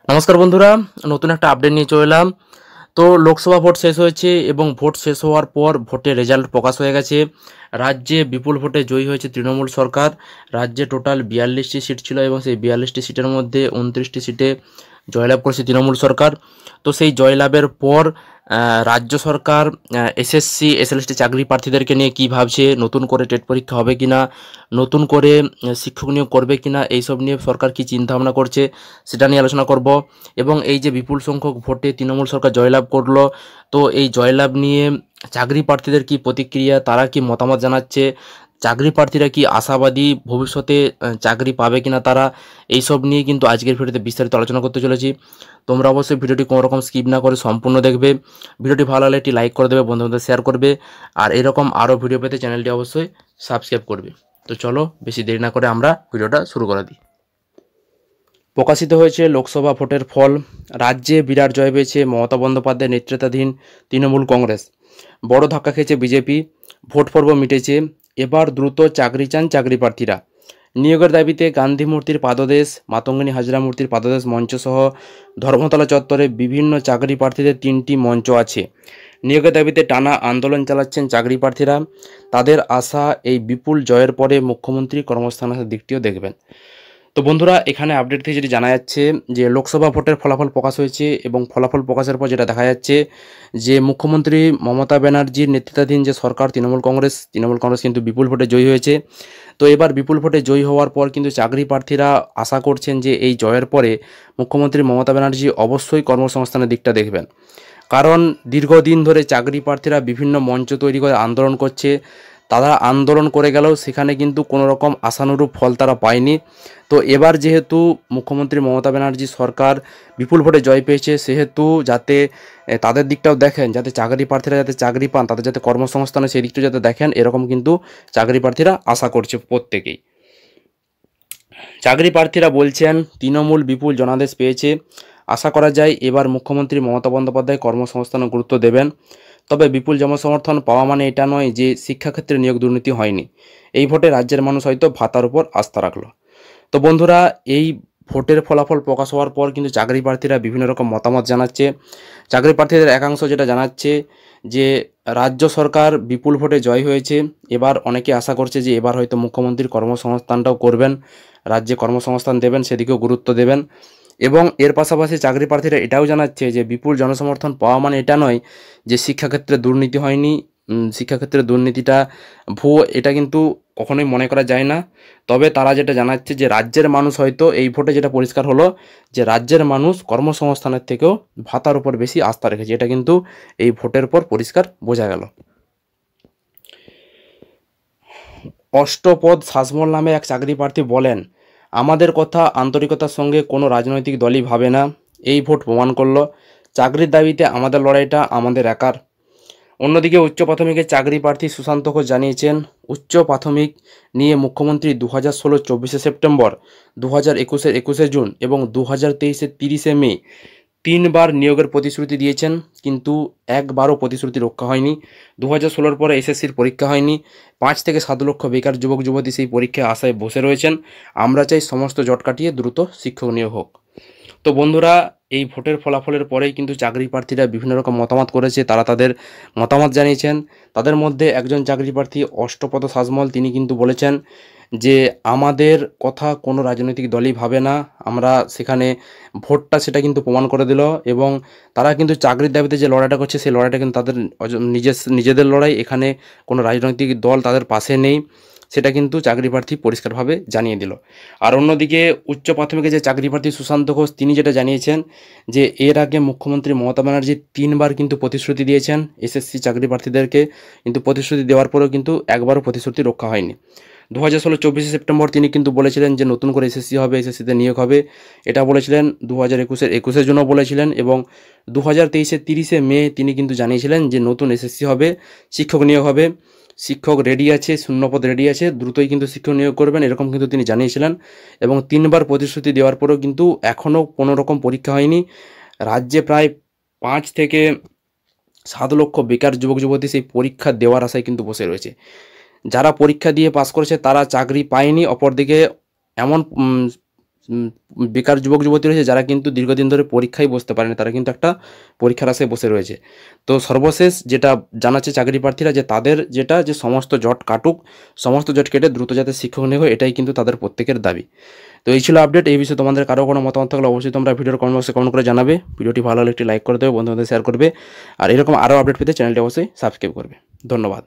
নমস্কার বন্ধুরা, নতুন একটা আপডেট নিয়ে চলে এলাম। তো লোকসভা ভোট শেষ হয়েছে এবং ভোট শেষ হওয়ার পর ভোটের রেজাল্ট প্রকাশ হয়ে গেছে। রাজ্যে বিপুল ভোটে জয়ী হয়েছে তৃণমূল সরকার। রাজ্যে টোটাল 42টি সিট ছিল এবং সেই 42টি সিটের মধ্যে 29টি সিটে জয়লাভ করেছে তৃণমূল সরকার। তো সেই জয়লাভের পর রাজ্য সরকার এসএসসি এসএলএসটি চাকরি প্রার্থীদেরকে নিয়ে কী ভাবছে, নতুন করে টেট পরীক্ষা হবে কিনা, নতুন করে শিক্ষক নিয়োগ করবে কিনা, এইসব নিয়ে সরকার কী চিন্তাভাবনা করছে সেটা নিয়ে আলোচনা করব। এবং এই যে বিপুল সংখ্যক ভোটে তৃণমূল সরকার জয়লাভ করলো, তো এই জয়লাভ নিয়ে চাকরি প্রার্থীদের কি প্রতিক্রিয়া, তারা কি মতামত জানাচ্ছে, চাকরি প্রার্থীরা কি আশাবাদী ভবিষ্যতে চাকরি পাবে কিনা তারা, এইসব নিয়ে কিন্তু আজকের ভিডিওতে বিস্তারিত আলোচনা করতে চলেছি। তোমরা অবশ্যই ভিডিওটি কোনো রকম স্কিপ না করে সম্পূর্ণ দেখবে। ভিডিওটি ভালো লাগলে একটি লাইক করে দেবে, বন্ধুদের শেয়ার করবে, আর এরকম আরও ভিডিও পেতে চ্যানেলটি অবশ্যই সাবস্ক্রাইব করবে। তো চলো বেশি দেরি না করে আমরা ভিডিওটা শুরু করে দিই। প্রকাশিত হয়েছে লোকসভা ভোটের ফল। রাজ্যে বিরাট জয় পেয়েছে মমতা বন্দ্যোপাধ্যায়ের নেতৃত্বাধীন তৃণমূল কংগ্রেস। বড় ধাক্কা খেয়েছে বিজেপি। ভোট পর্ব মিটেছে। এবার দ্রুত চাকরি চান চাকরি প্রার্থীরা। নিয়োগের দাবিতে গান্ধী মূর্তির পাদদেশ, মাতঙ্গিনী হাজরা মূর্তির পাদদেশ মঞ্চসহ ধর্মতলা চত্বরে বিভিন্ন চাকরি প্রার্থীদের 3টি মঞ্চ আছে। নিয়োগের দাবিতে টানা আন্দোলন চালাচ্ছেন চাকরি প্রার্থীরা। তাদের আশা এই বিপুল জয়ের পরে মুখ্যমন্ত্রী কর্মসংস্থানের দিকটিও দেখবেন। তো বন্ধুরা, এখানে আপডেট থেকে যেটি জানা যাচ্ছে যে লোকসভা ভোটের ফলাফল প্রকাশ হয়েছে এবং ফলাফল প্রকাশের পর যেটা দেখা যাচ্ছে যে মুখ্যমন্ত্রী মমতা ব্যানার্জির নেতৃত্বাধীন যে সরকার তৃণমূল কংগ্রেস কিন্তু বিপুল ভোটে জয়ী হয়েছে। তো এবার বিপুল ভোটে জয়ী হওয়ার পর কিন্তু চাকরি প্রার্থীরা আশা করছেন যে এই জয়ের পরে মুখ্যমন্ত্রী মমতা ব্যানার্জি অবশ্যই কর্মসংস্থানের দিকটা দেখবেন। কারণ দীর্ঘদিন ধরে চাকরি প্রার্থীরা বিভিন্ন মঞ্চ তৈরি করে আন্দোলন করছে। তারা আন্দোলন করে গেলেও সেখানে কিন্তু কোনো রকম আশানুরূপ ফল তারা পায়নি। তো এবার যেহেতু মুখ্যমন্ত্রী মমতা ব্যানার্জি সরকার বিপুল ভোটে জয় পেয়েছে, সেহেতু যাতে তাদের দিকটাও দেখেন, যাতে চাকরি প্রার্থীরা যাতে চাকরি পান, তাদের যাতে কর্মসংস্থানে সেই দিকটাও যাতে দেখেন, এরকম কিন্তু চাকরি প্রার্থীরা আশা করছে প্রত্যেকেই। চাকরি প্রার্থীরা বলছেন তৃণমূল বিপুল জনাদেশ পেয়েছে। আশা করা যায় এবার মুখ্যমন্ত্রী মমতা বন্দ্যোপাধ্যায় কর্মসংস্থানে গুরুত্ব দেবেন। তবে বিপুল জনসমর্থন পাওয়া মানে এটা নয় যে শিক্ষাক্ষেত্রে নিয়োগ দুর্নীতি হয়নি। এই ভোটে রাজ্যের মানুষ হয়তো ভাতার উপর আস্থা রাখলো। তো বন্ধুরা, এই ভোটের ফলাফল প্রকাশ হওয়ার পর কিন্তু চাকরি প্রার্থীরা বিভিন্ন রকম মতামত জানাচ্ছে। চাকরি প্রার্থীদের একাংশ যেটা জানাচ্ছে যে রাজ্য সরকার বিপুল ভোটে জয় হয়েছে, এবার অনেকে আশা করছে যে এবার হয়তো মুখ্যমন্ত্রীর কর্মসংস্থানটাও করবেন, রাজ্যে কর্মসংস্থান দেবেন, সেদিকেও গুরুত্ব দেবেন। এবং এর পাশাপাশি চাকরি প্রার্থীরা এটাও জানাচ্ছে যে বিপুল জনসমর্থন পাওয়া মানে এটা নয় যে শিক্ষাক্ষেত্রে দুর্নীতি হয়নি। শিক্ষাক্ষেত্রে দুর্নীতিটা ভুয়ো, এটা কিন্তু কখনোই মনে করা যায় না। তবে তারা যেটা জানাচ্ছে যে রাজ্যের মানুষ হয়তো এই ভোটে যেটা পরিষ্কার হলো যে রাজ্যের মানুষ কর্মসংস্থানের থেকেও ভাতার উপর বেশি আস্থা রেখেছে, এটা কিন্তু এই ভোটের পর পরিষ্কার বোঝা গেল। অষ্টপদ শাসমল নামে এক চাকরি প্রার্থী বলেন, আমাদের কথা আন্তরিকতার সঙ্গে কোনো রাজনৈতিক দলই ভাবে না। এই ভোট প্রমাণ করলো চাকরির দাবিতে আমাদের লড়াইটা আমাদের একার। অন্যদিকে উচ্চ প্রাথমিকের চাকরি প্রার্থী সুশান্ত ঘোষ জানিয়েছেন, উচ্চ প্রাথমিক নিয়ে মুখ্যমন্ত্রী 2016 24শে সেপ্টেম্বর, 2021 21শে জুন এবং 2023 30শে মে 3বার নিয়োগের প্রতিশ্রুতি দিয়েছেন, কিন্তু একবারও প্রতিশ্রুতি রক্ষা হয়নি। 2016 পরে এসএসসির পরীক্ষা হয়নি। 5 থেকে 7 লক্ষ বেকার যুবক যুবতী সেই পরীক্ষায় আশায় বসে রয়েছেন। আমরা চাই সমস্ত জট কাটিয়ে দ্রুত শিক্ষক নিয়োগ হোক। তো বন্ধুরা, এই ভোটের ফলাফলের পরেই কিন্তু চাকরি প্রার্থীরা বিভিন্ন রকম মতামত করেছে, তারা তাদের মতামত জানিয়েছেন। তাদের মধ্যে একজন চাকরি প্রার্থী অষ্টপদ শাসমল, তিনি কিন্তু বলেছেন যে আমাদের কথা কোনো রাজনৈতিক দলই ভাবে না। আমরা সেখানে ভোটটা সেটা কিন্তু প্রমাণ করে দিল। এবং তারা কিন্তু চাকরির দাবিতে যে লড়াইটা করছে সেই লড়াইটা কিন্তু তাদের নিজেদের লড়াই, এখানে কোনো রাজনৈতিক দল তাদের পাশে নেই, সেটা কিন্তু চাকরি প্রার্থী পরিষ্কারভাবে জানিয়ে দিল। আর অন্যদিকে উচ্চ প্রাথমিকে যে চাকরি প্রার্থী সুশান্ত ঘোষ, তিনি যেটা জানিয়েছেন যে এর আগে মুখ্যমন্ত্রী মমতা ব্যানার্জি 3বার কিন্তু প্রতিশ্রুতি দিয়েছেন এসএসসি চাকরি প্রার্থীদেরকে, কিন্তু প্রতিশ্রুতি দেওয়ার পরেও কিন্তু একবারও প্রতিশ্রুতি রক্ষা হয়নি। 2016 24শে সেপ্টেম্বর তিনি কিন্তু বলেছিলেন যে নতুন করে এসএসসি হবে, এসএসসিতে নিয়োগ হবে, এটা বলেছিলেন। 2021 21-এর জন্য বলেছিলেন এবং 2023 30শে মে তিনি কিন্তু জানিয়েছিলেন যে নতুন এসএসসি হবে, শিক্ষক নিয়োগ হবে, শিক্ষক রেডি আছে, শূন্যপদ রেডি আছে, দ্রুতই কিন্তু শিক্ষক নিয়োগ করবেন, এরকম কিন্তু তিনি জানিয়েছিলেন। এবং 3বার প্রতিশ্রুতি দেওয়ার পরেও কিন্তু এখনও কোনো রকম পরীক্ষা হয়নি। রাজ্যে প্রায় 5 থেকে 7 লক্ষ বেকার যুবক যুবতী সেই পরীক্ষা দেওয়ার আশায় কিন্তু বসে রয়েছে। যারা পরীক্ষা দিয়ে পাস করেছে তারা চাকরি পায়নি, অপরদিকে এমন বেকার যুবক যুবতী রয়েছে যারা কিন্তু দীর্ঘদিন ধরে পরীক্ষায় বসতে পারেনি, তারা কিন্তু একটা পরীক্ষার আশায় বসে রয়েছে। তো সর্বশেষ যেটা জানাচ্ছে চাকরি প্রার্থীরা যে তাদের যে সমস্ত জট কাটুক, সমস্ত জট কেটে দ্রুত যাতে শিক্ষক নিয়োগ হয়, এটাই কিন্তু তাদের প্রত্যেকের দাবি। তো এই ছিল আপডেট। এই বিষয়ে তোমাদের কারো কোনো মতামত থাকলে অবশ্যই তোমরা ভিডিওর কমেন্ট বক্সে কমেন্ট করে জানাবে। ভিডিওটি ভালো হলে একটি লাইক করে দেবে, বন্ধুদের শেয়ার করবে, আর এরকম আরও আপডেট পেতে চ্যানেলটি অবশ্যই সাবস্ক্রাইব করবে। ধন্যবাদ।